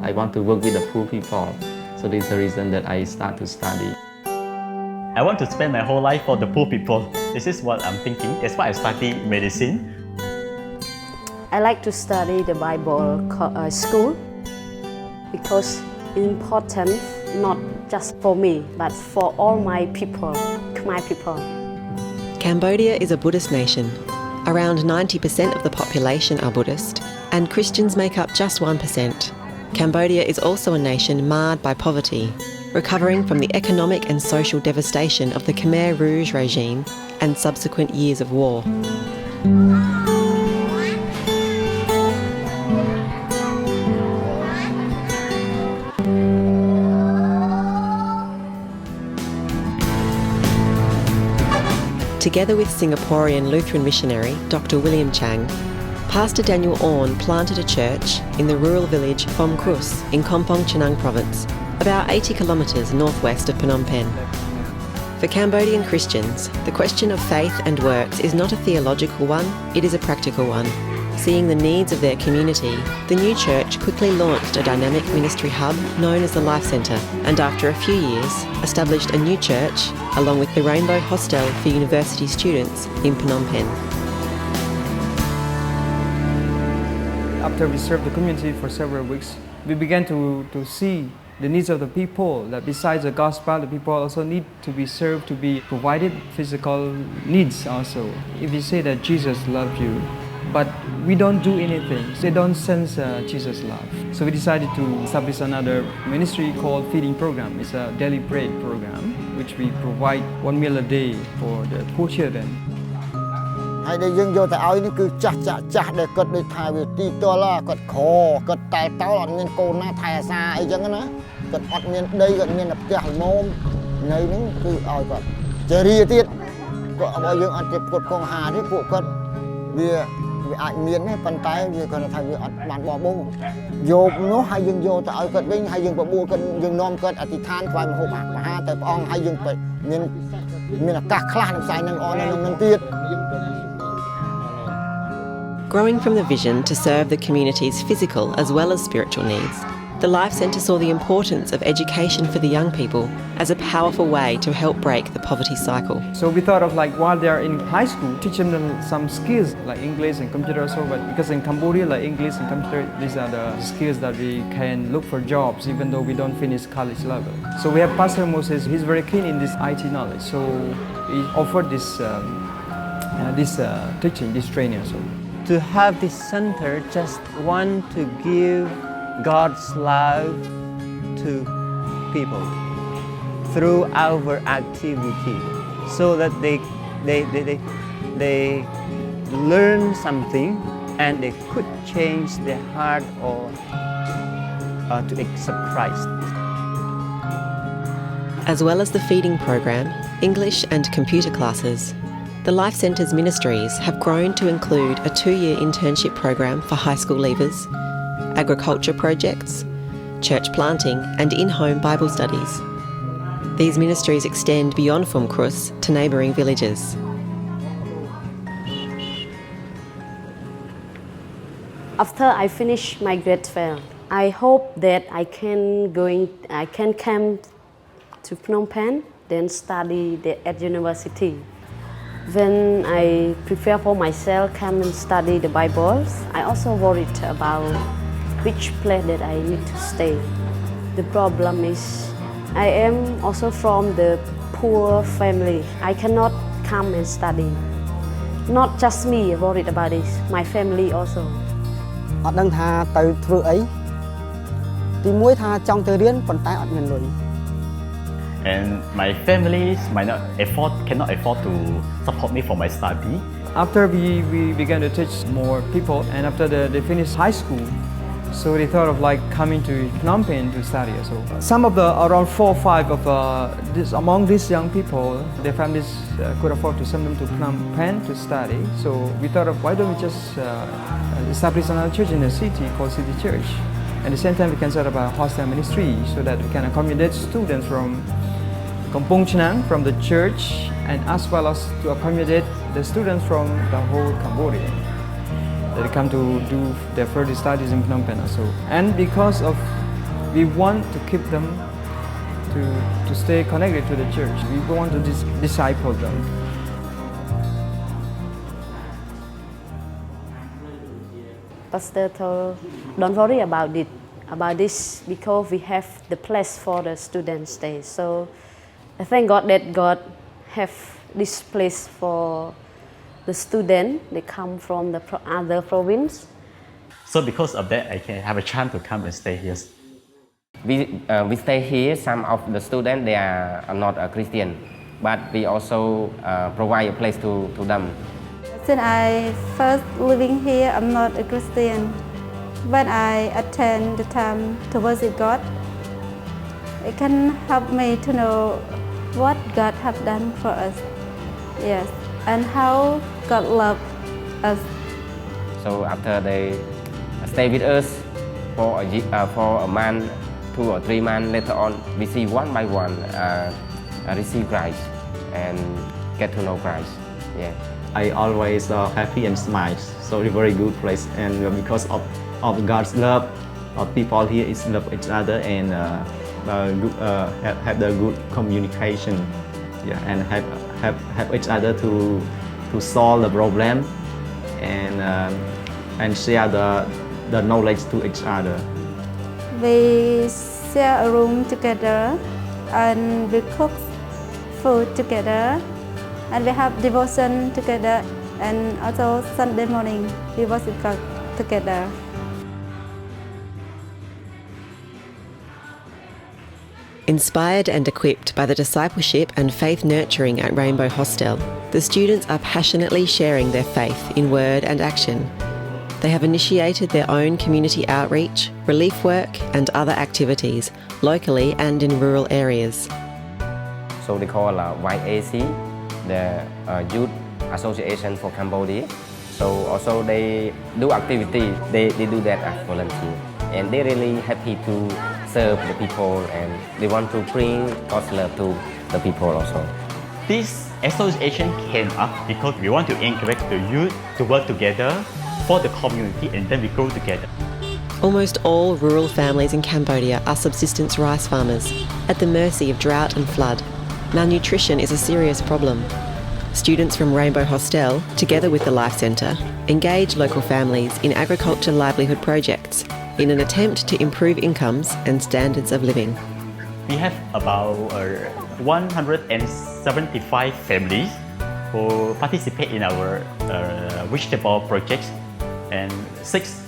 I want to work with the poor people. So this is the reason that I start to study. I want to spend my whole life for the poor people. This is what I'm thinking. That's why I study medicine. I like to study the Bible school because it's important not just for me, but for all my people, Khmer people. Cambodia is a Buddhist nation. Around 90% of the population are Buddhist, and Christians make up just 1%. Cambodia is also a nation marred by poverty, recovering from the economic and social devastation of the Khmer Rouge regime and subsequent years of war. Together with Singaporean Lutheran missionary Dr. William Chang, Pastor Daniel Orn planted a church in the rural village Phom Krus in Kompong Chenang province, about 80 kilometres northwest of Phnom Penh. For Cambodian Christians, the question of faith and works is not a theological one, it is a practical one. Seeing the needs of their community, the new church quickly launched a dynamic ministry hub known as the Life Centre, and after a few years, established a new church along with the Rainbow Hostel for university students in Phnom Penh. After we served the community for several weeks, we began to see the needs of the people, that besides the gospel, the people also need to be served, to be provided physical needs also. If you say that Jesus loves you, but we don't do anything, they don't sense Jesus' love. So we decided to establish another ministry called Feeding Program. It's a daily bread program, which we provide 1 meal a day for the poor children. ហើយដែលយើងយកទៅឲ្យនេះគឺចាស់ដែលគាត់ដូចថាវាទីតលគាត់ខគាត់តែតោអត់មានកូនណាថែអាសាអីចឹងណាគាត់អត់មានដីគាត់មានតែផ្ទះល្មមនៅហ្នឹងគឺឲ្យគាត់ចេះរីទៀតគាត់ឲ្យយើងអត់ទៀតគាត់កងហាទេពួកគាត់វាអាចមានទេប៉ុន្តែវាគាត់ថាវាអត់បានបោះបង់យកនោះហើយយើងយកទៅឲ្យគាត់វិញហើយយើងបបួលគាត់យើងនាំគាត់អធិដ្ឋានថ្វាយមហូបអាហារទៅព្រះអង្គហើយយើងមានឱកាសខ្លះក្នុងផ្សាយនឹងល្អនៅនឹងទៀត Growing from the vision to serve the community's physical as well as spiritual needs, the Life Centre saw the importance of education for the young people as a powerful way to help break the poverty cycle. So we thought of like while they're in high school, teaching them some skills like English and computer also, but because in Cambodia like English and computer, these are the skills that we can look for jobs even though we don't finish college level. So we have Pastor Moses, he's very keen in this IT knowledge, so he offered this teaching, this training also. To have this center, just want to give God's love to people through our activity, so that they learn something and they could change their heart or to accept Christ. As well as the feeding program, English and computer classes, the Life Centre's ministries have grown to include a 2-year internship program for high school leavers, agriculture projects, church planting and in-home Bible studies. These ministries extend beyond Phom Krus to neighbouring villages. After I finish my grade 12, I hope that I can come to Phnom Penh, then study at university. When I prepare for myself, come and study the Bibles, I also worried about which place that I need to stay. The problem is I am also from the poor family. I cannot come and study. Not just me worried about this, my family also. អត់ដឹងថាទៅធ្វើអីទីមួយថាចង់ទៅរៀនប៉ុន្តែអត់មានលុយ And my family cannot afford to support me for my study. After we began to teach more people, and after they finished high school, so they thought of like coming to Phnom Penh to study. So some of the around 4 or 5 of among these young people, their families could afford to send them to Phnom Penh to study. So we thought of why don't we just establish another church in the city called City Church. At the same time, we can set up a hostel ministry so that we can accommodate students from Kompong Chenang, from the church, and as well as to accommodate the students from the whole Cambodia. They come to do their further studies in Phnom Penh also. And because of we want to keep them to stay connected to the church. We want to disciple them. Pastor told, don't worry about this because we have the place for the students stay. So I thank God that God have this place for the student. They come from the other province. So because of that, I can have a chance to come and stay here. We stay here. Some of the students, they are not a Christian, but we also provide a place to them. Since I first living here, I'm not a Christian. When I attend the time to worship God, it can help me to know what God have done for us. Yes, and how God loved us. So after they stay with us for a month, 2 or 3 months later on, we see one by one receive Christ and get to know Christ. Yeah. I always happy and smile. So it's a very good place, and because of God's love, people here is love each other and have the good communication. Yeah, and have each other to solve the problem and share the knowledge to each other. We share a room together and we cook food together and we have devotion together, and also Sunday morning we worship God together. Inspired and equipped by the discipleship and faith nurturing at Rainbow Hostel, the students are passionately sharing their faith in word and action. They have initiated their own community outreach, relief work and other activities, locally and in rural areas. So they call YAC, the Youth Association for Cambodia. So also they do activity, they do that as volunteer. And they're really happy to serve the people, and they want to bring God's love to the people also. This association came up because we want to encourage the youth to work together for the community, and then we grow together. Almost all rural families in Cambodia are subsistence rice farmers, at the mercy of drought and flood. Malnutrition is a serious problem. Students from Rainbow Hostel, together with the Life Centre, engage local families in agriculture livelihood projects in an attempt to improve incomes and standards of living. We have about 175 families who participate in our vegetable projects, and 6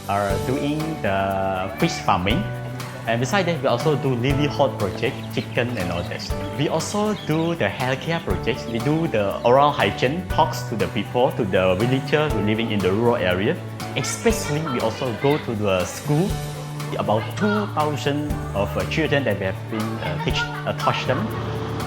are doing the fish farming. And besides that, we also do livelihood project, chicken and all that. We also do the healthcare projects. We do the oral hygiene talks to the people, to the villagers who are living in the rural area. Especially, we also go to the school. About 2,000 of children that we have been touched them.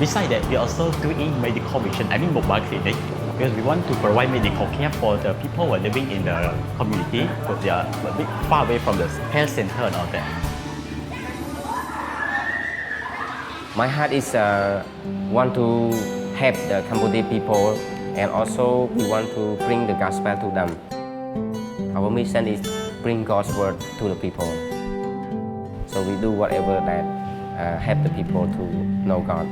Besides that, we also doing medical mission, mobile clinic, because we want to provide medical care for the people who are living in the community, because they are a bit far away from the health center and all that. My heart is want to help the Cambodian people, and also we want to bring the gospel to them. Our mission is bring God's word to the people. So we do whatever that help the people to know God.